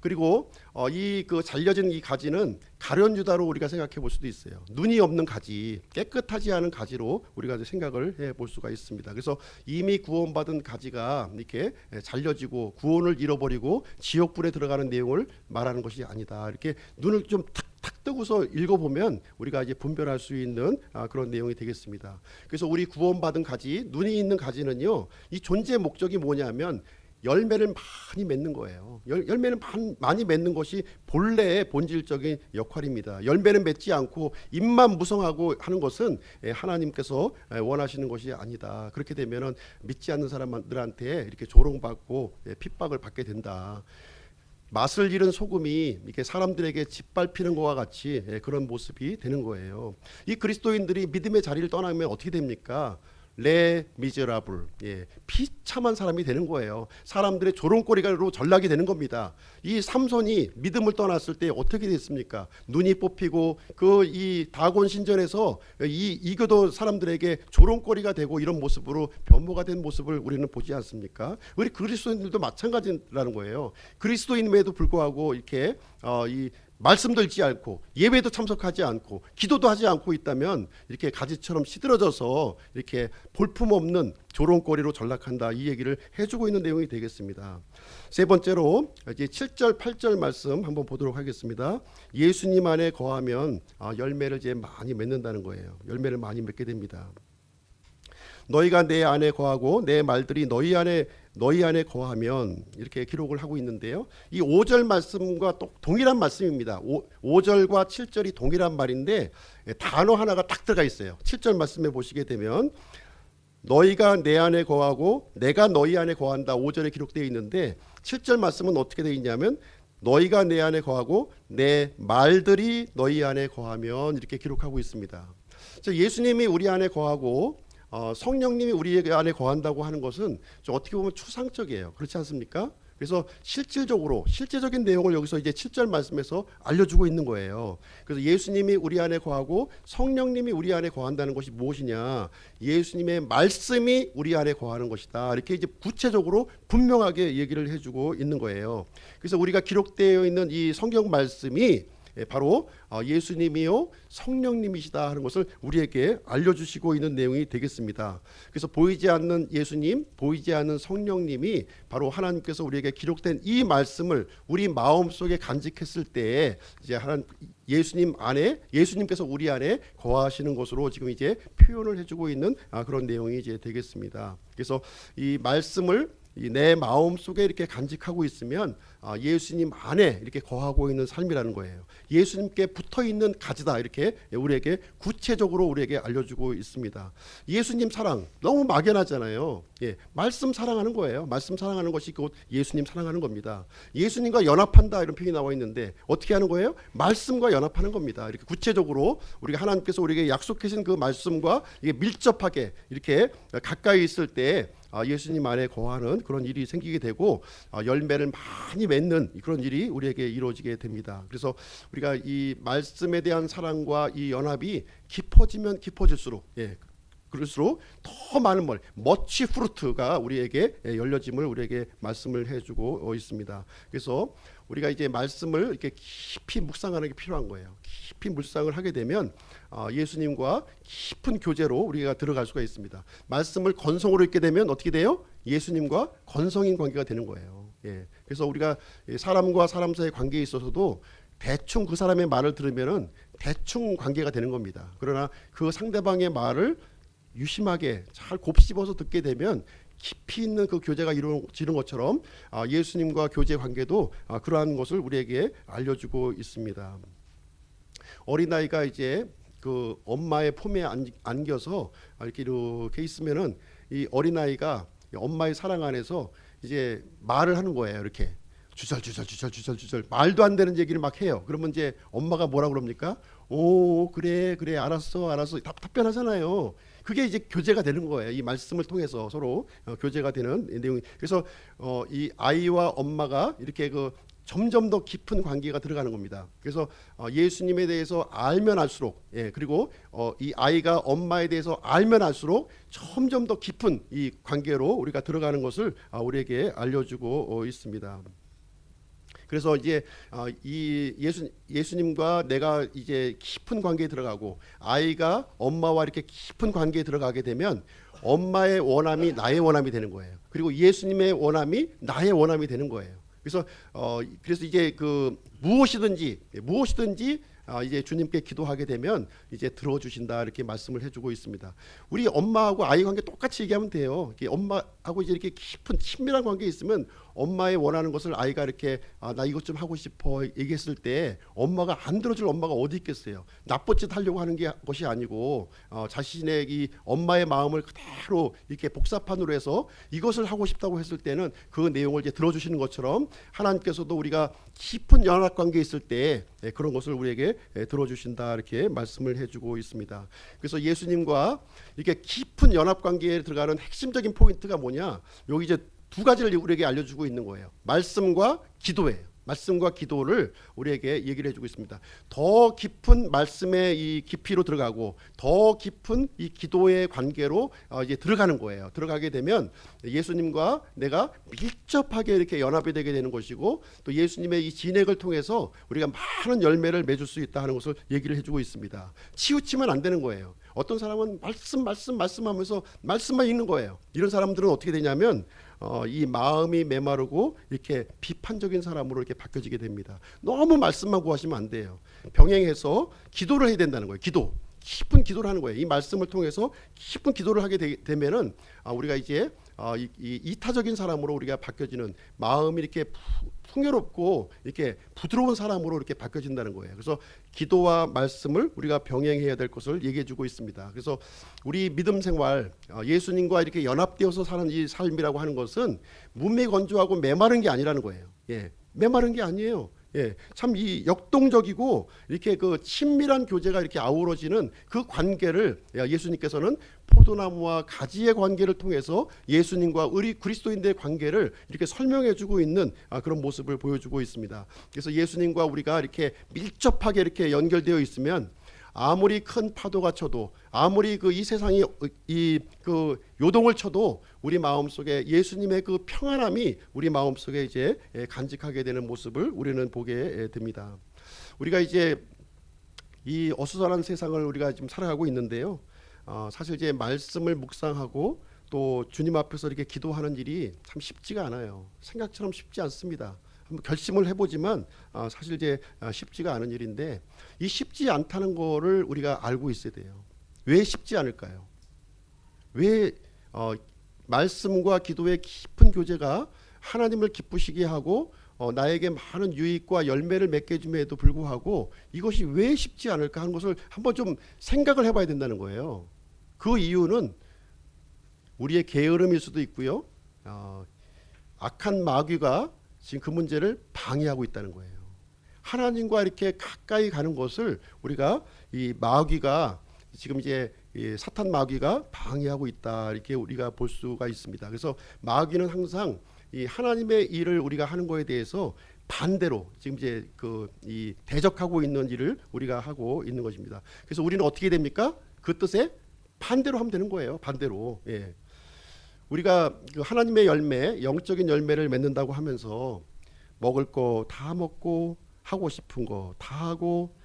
그리고 이 그 잘려진 이 가지는 가룟유다로 우리가 생각해 볼 수도 있어요. 눈이 없는 가지, 깨끗하지 않은 가지로 우리가 생각을 해 볼 수가 있습니다. 그래서 이미 구원받은 가지가 이렇게 잘려지고 구원을 잃어버리고 지옥불에 들어가는 내용을 말하는 것이 아니다. 이렇게 눈을 좀 탁 뜨고서 읽어보면 우리가 이제 분별할 수 있는 그런 내용이 되겠습니다. 그래서 우리 구원받은 가지, 눈이 있는 가지는요, 이 존재 목적이 뭐냐면 열매를 많이 맺는 거예요. 열매를 많이 맺는 것이 본래의 본질적인 역할입니다. 열매는 맺지 않고 입만 무성하고 하는 것은 하나님께서 원하시는 것이 아니다. 그렇게 되면은 믿지 않는 사람들한테 이렇게 조롱받고 핍박을 받게 된다. 맛을 잃은 소금이 이렇게 사람들에게 짓밟히는 것과 같이 그런 모습이 되는 거예요. 이 그리스도인들이 믿음의 자리를 떠나면 어떻게 됩니까? 레 미제라블, 비참한 사람이 되는 거예요. 사람들의 조롱거리로 전락이 되는 겁니다. 이 삼손이 믿음을 떠났을 때 어떻게 됐습니까? 눈이 뽑히고 이 다곤 신전에서 이교도 사람들에게 조롱거리가 되고 이런 모습으로 변모가 된 모습을 우리는 보지 않습니까? 우리 그리스도인들도 마찬가지라는 거예요. 그리스도인임에도 불구하고 이렇게 이 말씀도 읽지 않고 예배도 참석하지 않고 기도도 하지 않고 있다면 이렇게 가지처럼 시들어져서 이렇게 볼품없는 조롱거리로 전락한다, 이 얘기를 해주고 있는 내용이 되겠습니다. 세 번째로 이제 7절 8절 말씀 한번 보도록 하겠습니다. 예수님 안에 거하면 열매를 이제 많이 맺는다는 거예요. 열매를 많이 맺게 됩니다. 너희가 내 안에 거하고 내 말들이 너희 안에 너희 안에 거하면 이렇게 기록을 하고 있는데요. 이 5절 말씀과 또 동일한 말씀입니다. 5절과 7절이 동일한 말인데 단어 하나가 딱 들어가 있어요. 7절 말씀에 보시게 되면 너희가 내 안에 거하고 내가 너희 안에 거한다 5절에 기록되어 있는데 7절 말씀은 어떻게 되어 있냐면 너희가 내 안에 거하고 내 말들이 너희 안에 거하면 이렇게 기록하고 있습니다. 예수님이 우리 안에 거하고 성령님이 우리 안에 거한다고 하는 것은 좀 어떻게 보면 추상적이에요. 그렇지 않습니까? 그래서 실제적인 내용을 여기서 이제 7절 말씀에서 알려주고 있는 거예요. 그래서 예수님이 우리 안에 거하고 성령님이 우리 안에 거한다는 것이 무엇이냐? 예수님의 말씀이 우리 안에 거하는 것이다. 이렇게 이제 구체적으로 분명하게 얘기를 해주고 있는 거예요. 그래서 우리가 기록되어 있는 이 성경 말씀이 바로 예수님이요 성령님이시다 하는 것을 우리에게 알려주시고 있는 내용이 되겠습니다. 그래서 보이지 않는 예수님, 보이지 않는 성령님이 바로 하나님께서 우리에게 기록된 이 말씀을 우리 마음속에 간직했을 때 이제 예수님 안에 예수님께서 우리 안에 거하시는 것으로 지금 이제 표현을 해주고 있는 그런 내용이 이제 되겠습니다. 그래서 이 말씀을 내 마음 속에 이렇게 간직하고 있으면 예수님 안에 이렇게 거하고 있는 삶이라는 거예요. 예수님께 붙어 있는 가지다 이렇게 우리에게 구체적으로 우리에게 알려주고 있습니다. 예수님 사랑 너무 막연하잖아요. 말씀 사랑하는 거예요. 말씀 사랑하는 것이 곧 예수님 사랑하는 겁니다. 예수님과 연합한다 이런 표현이 나와 있는데 어떻게 하는 거예요? 말씀과 연합하는 겁니다. 이렇게 구체적으로 우리가 하나님께서 우리에게 약속하신 그 말씀과 이게 밀접하게 이렇게 가까이 있을 때 예수님 안에 거하는 그런 일이 생기게 되고 열매를 많이 맺는 그런 일이 우리에게 이루어지게 됩니다. 그래서 우리가 이 말씀에 대한 사랑과 이 연합이 깊어지면 깊어질수록 그럴수록 더 많은 머치 프루트가 우리에게 열려짐을 우리에게 말씀을 해주고 있습니다. 그래서 우리가 이제 말씀을 이렇게 깊이 묵상하는 게 필요한 거예요. 깊이 묵상을 하게 되면 예수님과 깊은 교제로 우리가 들어갈 수가 있습니다. 말씀을 건성으로 읽게 되면 어떻게 돼요? 예수님과 건성인 관계가 되는 거예요. 그래서 우리가 사람과 사람 사이의 관계에 있어서도 대충 그 사람의 말을 들으면은 대충 관계가 되는 겁니다. 그러나 그 상대방의 말을 유심하게 잘 곱씹어서 듣게 되면 깊이 있는 그 교제가 이루어지는 것처럼 예수님과 교제 관계도 그러한 것을 우리에게 알려주고 있습니다. 어린아이가 이제 그 엄마의 품에 안겨서 이렇게 있으면은 이 어린아이가 엄마의 사랑 안에서 이제 말을 하는 거예요. 이렇게 주절 말도 안 되는 얘기를 막 해요. 그러면 이제 엄마가 뭐라 그럽니까? 오 그래 알았어 답변하잖아요. 그게 이제 교제가 되는 거예요. 이 말씀을 통해서 서로 교제가 되는 내용이. 그래서 이 아이와 엄마가 이렇게 그 점점 더 깊은 관계가 들어가는 겁니다. 그래서 예수님에 대해서 알면 알수록 그리고 이 아이가 엄마에 대해서 알면 알수록 점점 더 깊은 이 관계로 우리가 들어가는 것을 우리에게 알려주고 있습니다. 그래서 이제 이 예수님과 내가 이제 깊은 관계에 들어가고 아이가 엄마와 이렇게 깊은 관계에 들어가게 되면 엄마의 원함이 나의 원함이 되는 거예요. 그리고 예수님의 원함이 나의 원함이 되는 거예요. 그래서 이제 그 무엇이든지 이제 주님께 기도하게 되면 이제 들어주신다 이렇게 말씀을 해주고 있습니다. 우리 엄마하고 아이 관계 똑같이 얘기하면 돼요. 엄마하고 이제 이렇게 깊은 친밀한 관계에 있으면 엄마의 원하는 것을 아이가 이렇게 나 이것 좀 하고 싶어 얘기했을 때 엄마가 안 들어줄 엄마가 어디 있겠어요. 나쁜 짓 하려고 하는 것이 아니고 자신의 이 엄마의 마음을 그대로 이렇게 복사판으로 해서 이것을 하고 싶다고 했을 때는 그 내용을 이제 들어주시는 것처럼 하나님께서도 우리가 깊은 연합 관계에 있을 때 그런 것을 우리에게 들어주신다 이렇게 말씀을 해주고 있습니다. 그래서 예수님과 이렇게 깊은 연합 관계에 들어가는 핵심적인 포인트가 뭐냐? 여기 이제 두 가지를 우리에게 알려주고 있는 거예요. 말씀과 기도예요. 말씀과 기도를 우리에게 얘기를 해주고 있습니다. 더 깊은 말씀의 이 깊이로 들어가고 더 깊은 이 기도의 관계로 이제 들어가는 거예요. 들어가게 되면 예수님과 내가 밀접하게 이렇게 연합이 되게 되는 것이고 또 예수님의 이 진액을 통해서 우리가 많은 열매를 맺을 수 있다 하는 것을 얘기를 해주고 있습니다. 치우치면 안 되는 거예요. 어떤 사람은 말씀하면서 말씀만 읽는 거예요. 이런 사람들은 어떻게 되냐면 이 마음이 메마르고 이렇게 비판적인 사람으로 이렇게 바뀌어지게 됩니다. 너무 말씀만 구하시면 안 돼요. 병행해서 기도를 해야 된다는 거예요. 깊은 기도를 하는 거예요. 이 말씀을 통해서 깊은 기도를 하게 되면은 우리가 이제 이타적인 사람으로 우리가 바뀌어지는, 마음이 이렇게 풍요롭고 이렇게 부드러운 사람으로 이렇게 바뀌어진다는 거예요. 그래서 기도와 말씀을 우리가 병행해야 될 것을 얘기해주고 있습니다. 그래서 우리 믿음 생활, 예수님과 이렇게 연합되어서 사는 이 삶이라고 하는 것은 문미건조하고 메마른 게 아니라는 거예요. 예, 메마른 게 아니에요. 예, 참 이 역동적이고 이렇게 그 친밀한 교제가 이렇게 아우러지는 그 관계를 예수님께서는 포도나무와 가지의 관계를 통해서 예수님과 우리 그리스도인들의 관계를 이렇게 설명해주고 있는 그런 모습을 보여주고 있습니다. 그래서 예수님과 우리가 이렇게 밀접하게 이렇게 연결되어 있으면 아무리 큰 파도가 쳐도, 아무리 이 세상이 그 요동을 쳐도 우리 마음속에 예수님의 그 평안함이 우리 마음속에 이제 간직하게 되는 모습을 우리는 보게 됩니다. 우리가 이제 이 어수선한 세상을 우리가 지금 살아가고 있는데요. 사실 이제 말씀을 묵상하고 또 주님 앞에서 이렇게 기도하는 일이 참 쉽지가 않아요. 생각처럼 쉽지 않습니다. 한번 결심을 해보지만 사실 이제 쉽지가 않은 일인데, 이 쉽지 않다는 거를 우리가 알고 있어야 돼요. 왜 쉽지 않을까요? 왜 말씀과 기도의 깊은 교제가 하나님을 기쁘시게 하고 나에게 많은 유익과 열매를 맺게 해줌에도 불구하고 이것이 왜 쉽지 않을까 하는 것을 한번 좀 생각을 해봐야 된다는 거예요. 그 이유는 우리의 게으름일 수도 있고요. 악한 마귀가 지금 그 문제를 방해하고 있다는 거예요. 하나님과 이렇게 가까이 가는 것을 우리가 이 마귀가 지금 이제 사탄 마귀가 방해하고 있다, 이렇게 우리가 볼 수가 있습니다. 그래서 마귀는 항상 이 하나님의 일을 우리가 하는 거에 대해서 반대로 지금 이제 이 대적하고 있는 일을 우리가 하고 있는 것입니다. 그래서 우리는 어떻게 됩니까? 그 뜻에 반대로 하면 되는 거예요. 반대로. 예. 우리가 그 하나님의 열매, 영적인 열매를 맺는다고 하면서 먹을 거 다 먹고 하고 싶은 거 다 하고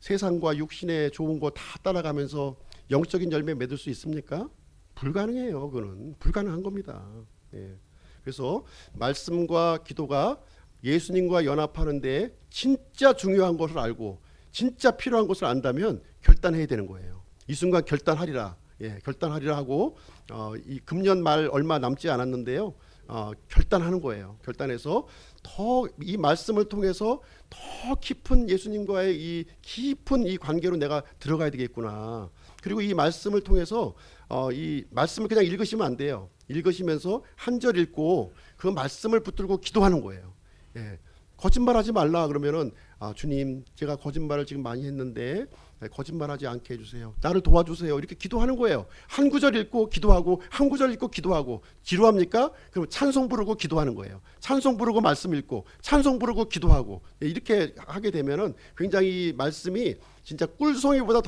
세상과 육신의 좋은 거 다 따라가면서 영적인 열매 맺을 수 있습니까? 불가능해요. 그거는 불가능한 겁니다. 예. 그래서 말씀과 기도가 예수님과 연합하는데 진짜 중요한 것을 알고 진짜 필요한 것을 안다면 결단해야 되는 거예요. 이 순간 결단하리라. 예, 결단하리라 하고 이 금년 말 얼마 남지 않았는데요. 결단하는 거예요. 결단해서 더 이 말씀을 통해서 더 깊은 예수님과의 이 깊은 이 관계로 내가 들어가야 되겠구나. 그리고 이 말씀을 통해서 이 말씀을 그냥 읽으시면 안 돼요. 읽으시면서 한 절 읽고 그 말씀을 붙들고 기도하는 거예요. 예. 거짓말하지 말라 그러면은 주님, 제가 거짓말을 지금 많이 했는데 거짓말하지 않게 해주세요. 나를 도와주세요. 이렇게 기도하는 거예요. 한 구절 읽고 기도하고 한 구절 읽고 기도하고. 지루합니까? 그럼 찬송 부르고 기도하는 거예요. 찬송 부르고 말씀 읽고 찬송 부르고 기도하고. 이렇게 하게 되면은 굉장히 말씀이 진짜 꿀송이보다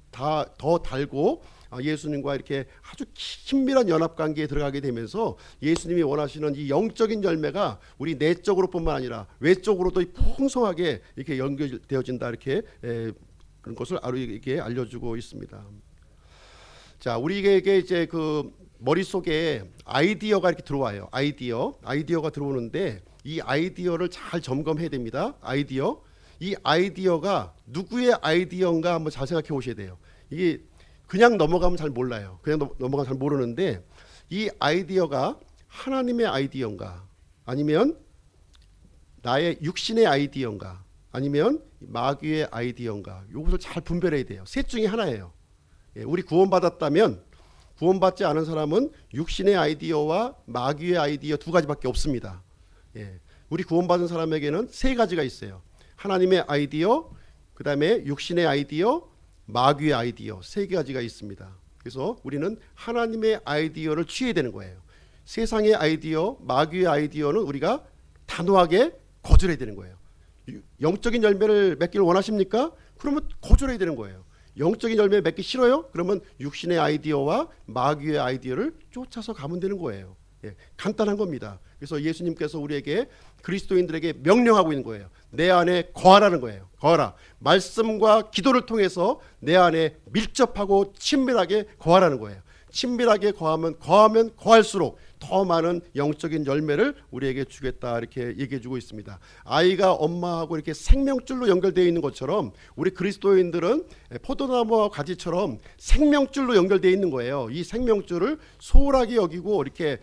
더 달고 예수님과 이렇게 아주 친밀한 연합관계에 들어가게 되면서 예수님이 원하시는 이 영적인 열매가 우리 내적으로뿐만 아니라 외적으로도 풍성하게 이렇게 연결되어진다, 이렇게 그런 것을 우리에게 알려주고 있습니다. 자, 우리에게 이제 그 머릿속에 아이디어가 이렇게 들어와요. 아이디어가 들어오는데 이 아이디어를 잘 점검해야 됩니다. 이 아이디어가 누구의 아이디어인가 한번 잘 생각해 보셔야 돼요. 이게 그냥 넘어가면 잘 몰라요. 그냥 넘어가면 잘 모르는데 이 아이디어가 하나님의 아이디어인가, 아니면 나의 육신의 아이디어인가, 아니면 마귀의 아이디어인가, 이것을 잘 분별해야 돼요. 셋 중에 하나예요. 우리 구원받았다면, 구원받지 않은 사람은 육신의 아이디어와 마귀의 아이디어 두 가지밖에 없습니다. 우리 구원받은 사람에게는 세 가지가 있어요. 하나님의 아이디어, 그 다음에 육신의 아이디어, 마귀의 아이디어, 세 가지가 있습니다. 그래서 우리는 하나님의 아이디어를 취해야 되는 거예요. 세상의 아이디어, 마귀의 아이디어는 우리가 단호하게 거절해야 되는 거예요. 영적인 열매를 맺기를 원하십니까? 그러면 거절해야 되는 거예요. 영적인 열매 맺기 싫어요? 그러면 육신의 아이디어와 마귀의 아이디어를 쫓아서 가면 되는 거예요. 간단한 겁니다. 그래서 예수님께서 우리에게, 그리스도인들에게 명령하고 있는 거예요. 내 안에 거하라는 거예요. 거하라. 말씀과 기도를 통해서 내 안에 밀접하고 친밀하게 거하라는 거예요. 친밀하게 거하면 거할수록 더 많은 영적인 열매를 우리에게 주겠다 이렇게 얘기해 주고 있습니다. 아이가 엄마하고 이렇게 생명줄로 연결되어 있는 것처럼 우리 그리스도인들은 포도나무와 가지처럼 생명줄로 연결되어 있는 거예요. 이 생명줄을 소홀하게 여기고 이렇게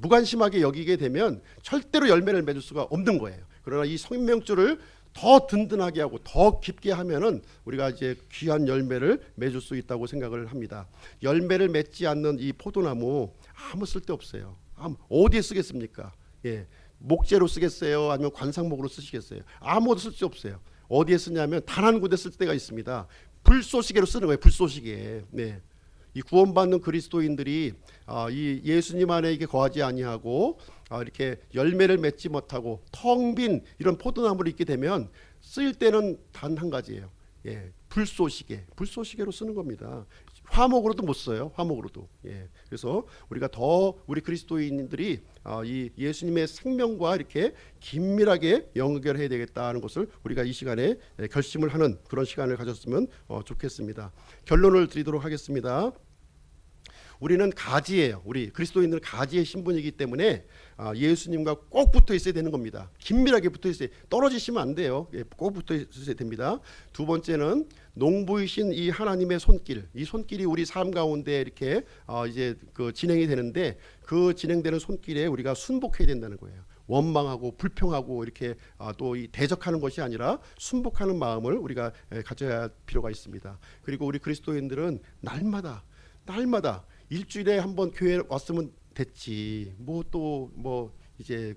무관심하게 여기게 되면 절대로 열매를 맺을 수가 없는 거예요. 그러나 이 생명줄을 더 든든하게 하고 더 깊게 하면은 우리가 이제 귀한 열매를 맺을 수 있다고 생각을 합니다. 열매를 맺지 않는 이 포도나무 아무 쓸데 없어요. 어디에 쓰겠습니까? 예, 목재로 쓰겠어요? 아니면 관상목으로 쓰시겠어요? 아무것도 쓸 수 없어요. 어디에 쓰냐면 단 한 군데 쓸 때가 있습니다. 불쏘시개로 쓰는 거예요. 불쏘시개. 네. 이 구원받는 그리스도인들이 이 예수님 안에 이게 거하지 아니하고 이렇게 열매를 맺지 못하고 텅 빈 이런 포도나무를 있게 되면 쓰일 때는 단 한 가지예요. 예, 불쏘시개로 쓰는 겁니다. 화목으로도 못 써요. 화목으로도. 예, 그래서 우리가 더 우리 그리스도인들이 이 예수님의 생명과 이렇게 긴밀하게 연결해야 되겠다는 것을 우리가 이 시간에 결심을 하는 그런 시간을 가졌으면 좋겠습니다. 결론을 드리도록 하겠습니다. 우리는 가지예요. 우리 그리스도인들은 가지의 신분이기 때문에 예수님과 꼭 붙어 있어야 되는 겁니다. 긴밀하게 붙어 있어야, 떨어지시면 안 돼요. 꼭 붙어 있어야 됩니다. 두 번째는 농부이신 이 하나님의 손길, 이 손길이 우리 삶 가운데 이렇게 이제 그 진행이 되는데 그 진행되는 손길에 우리가 순복해야 된다는 거예요. 원망하고 불평하고 이렇게 또 이 대적하는 것이 아니라 순복하는 마음을 우리가 가져야 할 필요가 있습니다. 그리고 우리 그리스도인들은 날마다 일주일에 한 번 교회 왔으면 됐지. 이제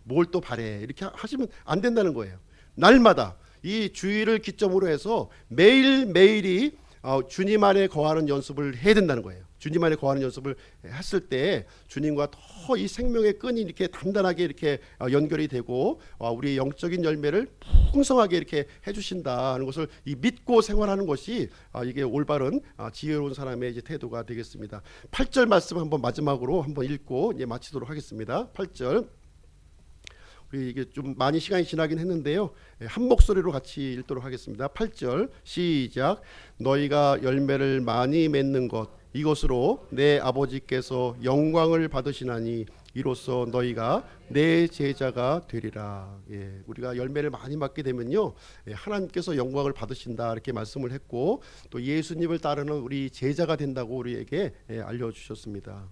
뭘 또 바래. 이렇게 하시면 안 된다는 거예요. 날마다 이 주일을 기점으로 해서 매일매일이 주님 안에 거하는 연습을 해야 된다는 거예요. 주님 안에 거하는 연습을 했을 때 주님과 더 이 생명의 끈이 이렇게 단단하게 이렇게 연결이 되고 우리의 영적인 열매를 풍성하게 이렇게 해주신다는 것을 이 믿고 생활하는 것이 이게 올바른 지혜로운 사람의 이제 태도가 되겠습니다. 8절 말씀 한번 마지막으로 한번 읽고 이제 마치도록 하겠습니다. 8절. 우리 이게 좀 많이 시간이 지나긴 했는데요. 한 목소리로 같이 읽도록 하겠습니다. 8절 시작. 너희가 열매를 많이 맺는 것 이것으로 내 아버지께서 영광을 받으시나니 이로써 너희가 내 제자가 되리라. 예, 우리가 열매를 많이 맡게 되면요, 하나님께서 영광을 받으신다 이렇게 말씀을 했고 또 예수님을 따르는 우리 제자가 된다고 우리에게 알려주셨습니다.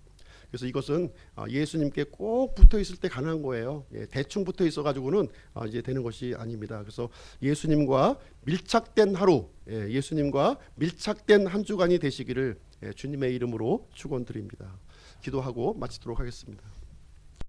그래서 이것은 예수님께 꼭 붙어 있을 때 가능한 거예요. 대충 붙어 있어 가지고는 이제 되는 것이 아닙니다. 그래서 예수님과 밀착된 하루, 예수님과 밀착된 한 주간이 되시기를 주님의 이름으로 축원드립니다. 기도하고 마치도록 하겠습니다.